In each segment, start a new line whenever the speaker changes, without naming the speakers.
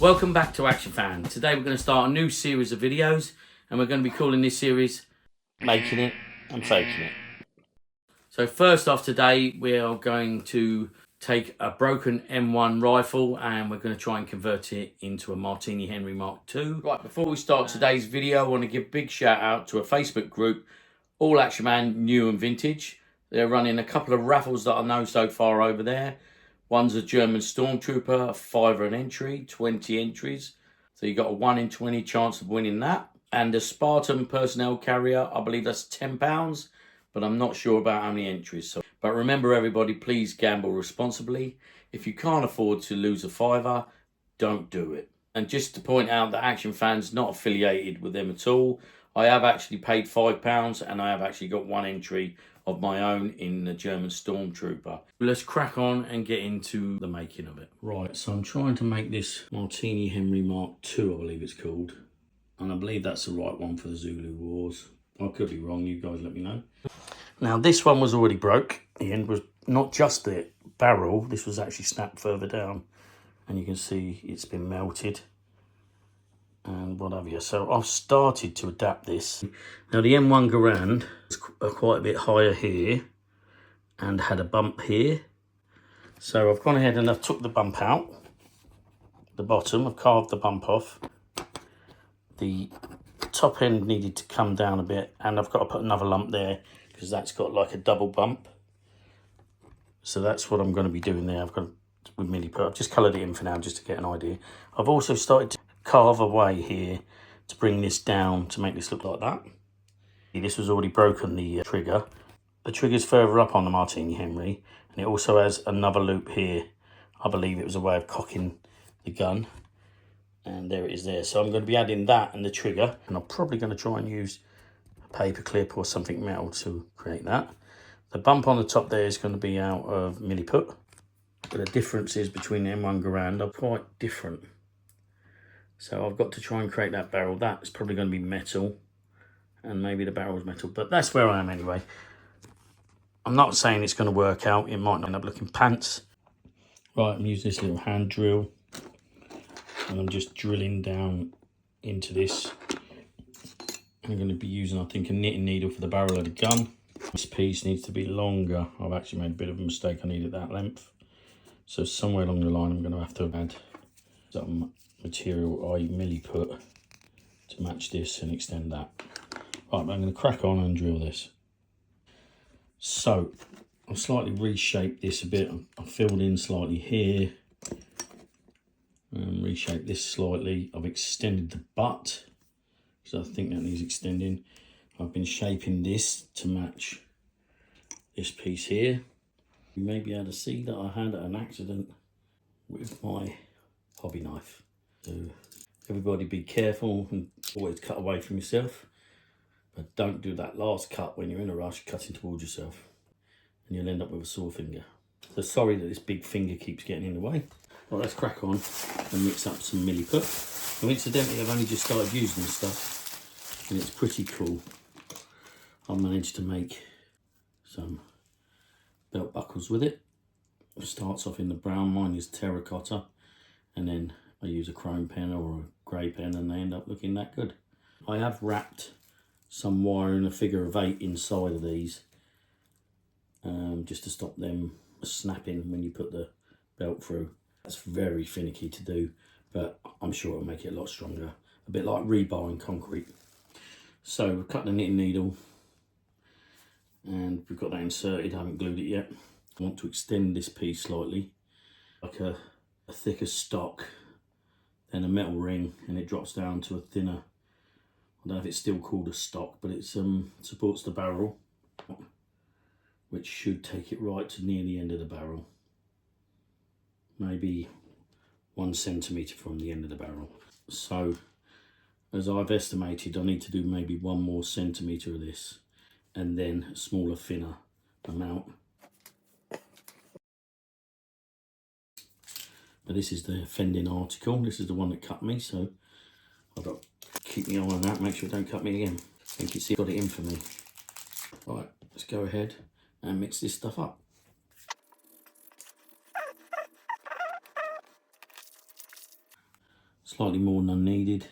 Welcome back to Actionfan. Today we're going to start a new series of videos and we're going to be calling this series Making It and Faking It. So first off today we are going to take a broken M1 rifle and we're going to try and convert it into a Martini Henry Mark II. Right, before we start today's video I want to give a big shout out to a Facebook group, All Actionman New and Vintage. They're running a couple of raffles that I know so far over there. One's a German Stormtrooper, a £5 an entry, 20 entries. So you got a 1 in 20 chance of winning that. And a Spartan personnel carrier, I believe that's £10, but I'm not sure about how many entries. But remember everybody, please gamble responsibly. If you can't afford to lose a fiver, don't do it. And just to point out that Actionfan's not affiliated with them at all. I have actually paid £5 and I have actually got 1 entry of my own in the German Stormtrooper. Let's crack on and get into the making of it. Right, so I'm trying to make this Martini Henry Mark II, I believe it's called. And I believe that's the right one for the Zulu Wars. I could be wrong, you guys let me know. Now this one was already broke. The end was not just the barrel, this was actually snapped further down. And you can see it's been melted. And what have you. So I've started to adapt this. Now the M1 Garand is quite a bit higher here and had a bump here. So I've gone ahead and I've took the bump out, the bottom, I've carved the bump off. The top end needed to come down a bit and I've got to put another lump there because that's got like a double bump. So that's what I'm going to be doing there. I've got with milliput. I've just coloured it in for now just to get an idea. I've also started to carve away here to bring this down to make this look like that. This was already broken, the trigger. The trigger's further up on the Martini Henry and it also has another loop here. I believe it was a way of cocking the gun and there it is there. So I'm going to be adding that and the trigger and I'm probably going to try and use a paper clip or something metal to create that. The bump on the top there is going to be out of milliput, but the differences between the M1 Garand are quite different. So I've got to try and create that barrel. That's probably going to be metal and maybe the barrel's metal, but that's where I am anyway. I'm not saying it's going to work out. It might not end up looking pants. Right, I'm using this little hand drill and I'm just drilling down into this. I'm going to be using, I think, a knitting needle for the barrel of the gun. This piece needs to be longer. I've actually made a bit of a mistake. I needed that length. So somewhere along the line, I'm going to have to add some material, i.e. milliput, to match this and extend that. Right, I'm going to crack on and drill this. So I've slightly reshaped this a bit. I've filled in slightly here and reshaped this slightly. I've extended the butt because I think that needs extending. I've been shaping this to match this piece here. You may be able to see that I had an accident with my hobby knife. So everybody be careful and always cut away from yourself. But don't do that last cut when you're in a rush, cutting towards yourself. And you'll end up with a sore finger. So sorry that this big finger keeps getting in the way. Well, let's crack on and mix up some milliput. And incidentally, I've only just started using this stuff. And it's pretty cool. I managed to make some belt buckles with it. It starts off in the brown, mine is terracotta. And then I use a chrome pen or a grey pen and they end up looking that good. I have wrapped some wire in a figure of 8 inside of these just to stop them snapping when you put the belt through. That's very finicky to do, but I'm sure it'll make it a lot stronger. A bit like rebar in concrete. So we've cut the knitting needle and we've got that inserted. I haven't glued it yet. I want to extend this piece slightly, like a thicker stock, then a metal ring, and it drops down to a thinner, I don't know if it's still called a stock, but it supports the barrel, which should take it right to near the end of the barrel. Maybe 1 centimetre from the end of the barrel. So, as I've estimated, I need to do maybe 1 more centimetre of this, and then a smaller, thinner amount. But this is the Fending article. This is the one that cut me, so I've got to keep my eye on that, make sure it don't cut me again. I think it's got it in for me. Right, let's go ahead and mix this stuff up. slightly more than needed.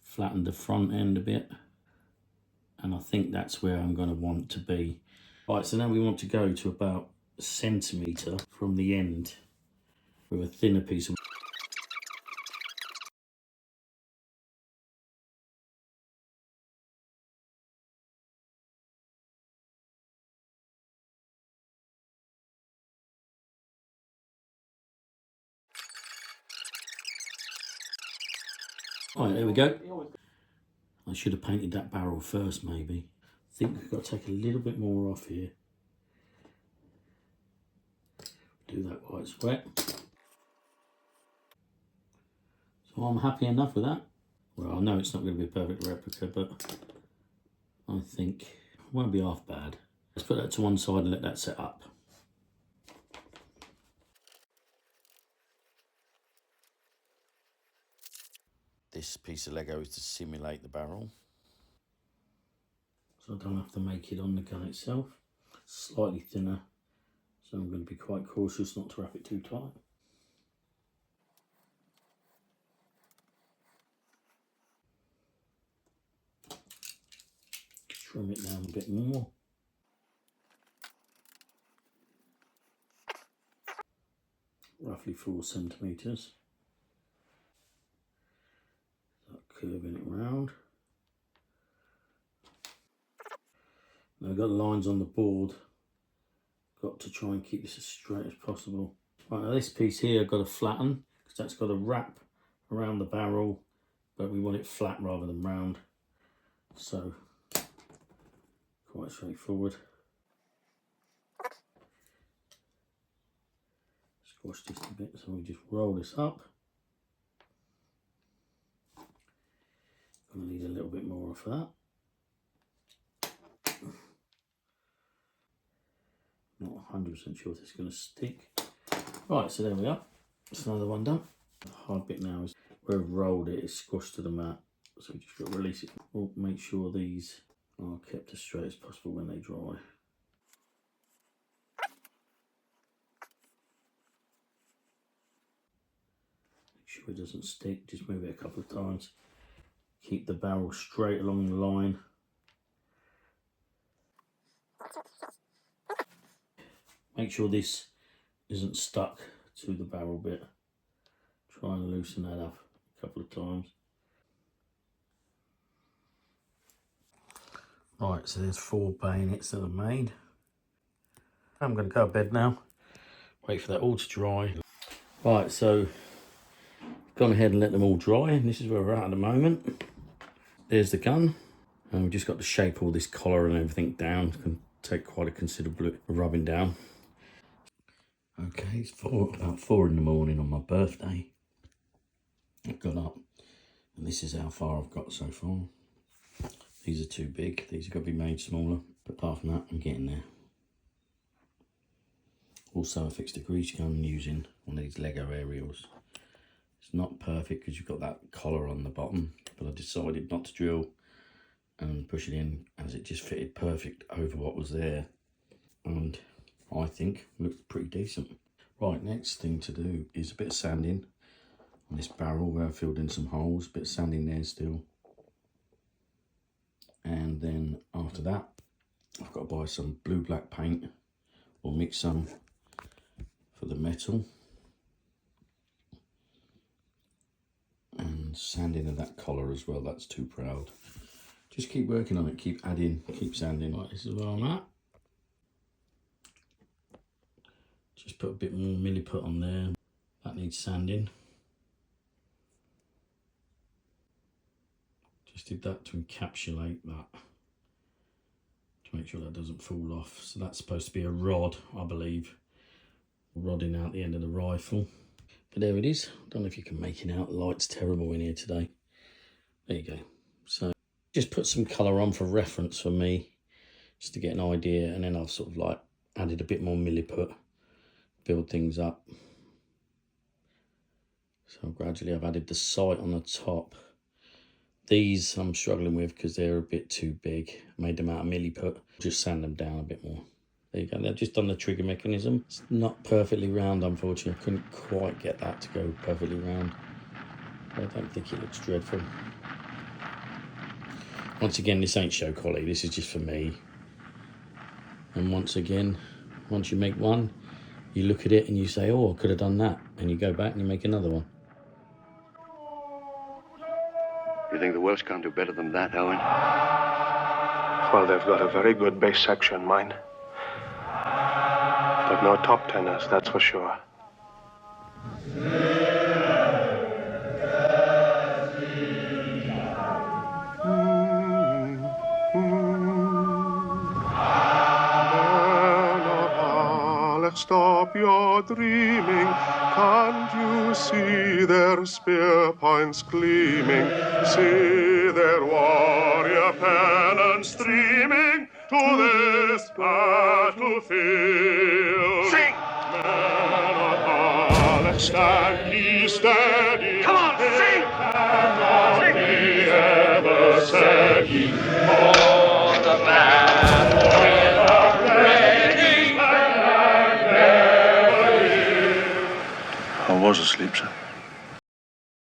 Flattened the front end a bit, and I think that's where I'm going to want to be. Right, so now we want to go to about a centimetre from the end with a thinner piece of. Right, there we go. I should have painted that barrel first, maybe. I think we've got to take a little bit more off here. Do that while it's wet. So I'm happy enough with that. Well, I know it's not going to be a perfect replica, but I think it won't be half bad. Let's put that to one side and let that set up. This piece of Lego is to simulate the barrel, so I don't have to make it on the gun itself. Slightly thinner, so I'm going to be quite cautious not to wrap it too tight. Trim it down a bit more. Roughly 4 centimetres. Curving it round. Now I've got lines on the board. Got to try and keep this as straight as possible. Right, now this piece here I've got to flatten because that's got to wrap around the barrel, but we want it flat rather than round. So quite straightforward. Squash this a bit, so we just roll this up. Gonna need a little bit more of that. Not 100% sure if it's going to stick. Right, so there we are. That's another one done. The hard bit now is where I've rolled it, it's squashed to the mat. So we just got to release it. We'll make sure these are kept as straight as possible when they dry. Make sure it doesn't stick, just move it a couple of times. Keep the barrel straight along the line. Make sure this isn't stuck to the barrel bit. Try and loosen that up a couple of times. Right, so there's 4 bayonets that are made. I'm going to go to bed now. Wait for that all to dry. Right, so gone ahead and let them all dry. And this is where we're at the moment. There's the gun. And we've just got to shape all this collar and everything down. It's going to take quite a considerable rubbing down. Okay, it's about 4 in the morning on my birthday. I've got up, and this is how far I've got so far. These are too big. These have got to be made smaller. But apart from that, I'm getting there. Also, I fixed a grease gun using one of these Lego aerials. It's not perfect because you've got that collar on the bottom, but I decided not to drill and push it in as it just fitted perfect over what was there. And I think looked pretty decent. Right, next thing to do is a bit of sanding on this barrel where I filled in some holes, a bit of sanding there still. And then after that, I've got to buy some blue-black paint or mix some for the metal. And sanding of that collar as well, that's too proud. Just keep working on it, keep adding, keep sanding. Right, this is where I'm at. Just put a bit more milliput on there. That needs sanding. Just did that to encapsulate that, to make sure that doesn't fall off. So that's supposed to be a rod, I believe, rodding out the end of the rifle. But there it is. I don't know if you can make it out. The light's terrible in here today. There you go. So just put some colour on for reference for me, just to get an idea, and then I've sort of like added a bit more milliput, build things up. So gradually I've added the sight on the top. These I'm struggling with because they're a bit too big. Made them out of milliput. Just sand them down a bit more. There you go. They've just done the trigger mechanism. It's not perfectly round, unfortunately. I couldn't quite get that to go perfectly round. I don't think it looks dreadful. Once again, this ain't show quality, this is just for me. And once again, once you make one, you look at it and you say, oh, I could have done that. And you go back and you make another one.
You think the Welsh can't do better than that, Owen?
Well, they've got a very good bass section, mine. But no top tenors, that's for sure. Stop your dreaming. Can't you see their spear points gleaming? See their warrior pennons streaming to this battlefield.
Sing!
Men of Alex, stand ye steady.
Come on, sing!
Cannot be ever said ye. For the battle we are ready. I was asleep, sir.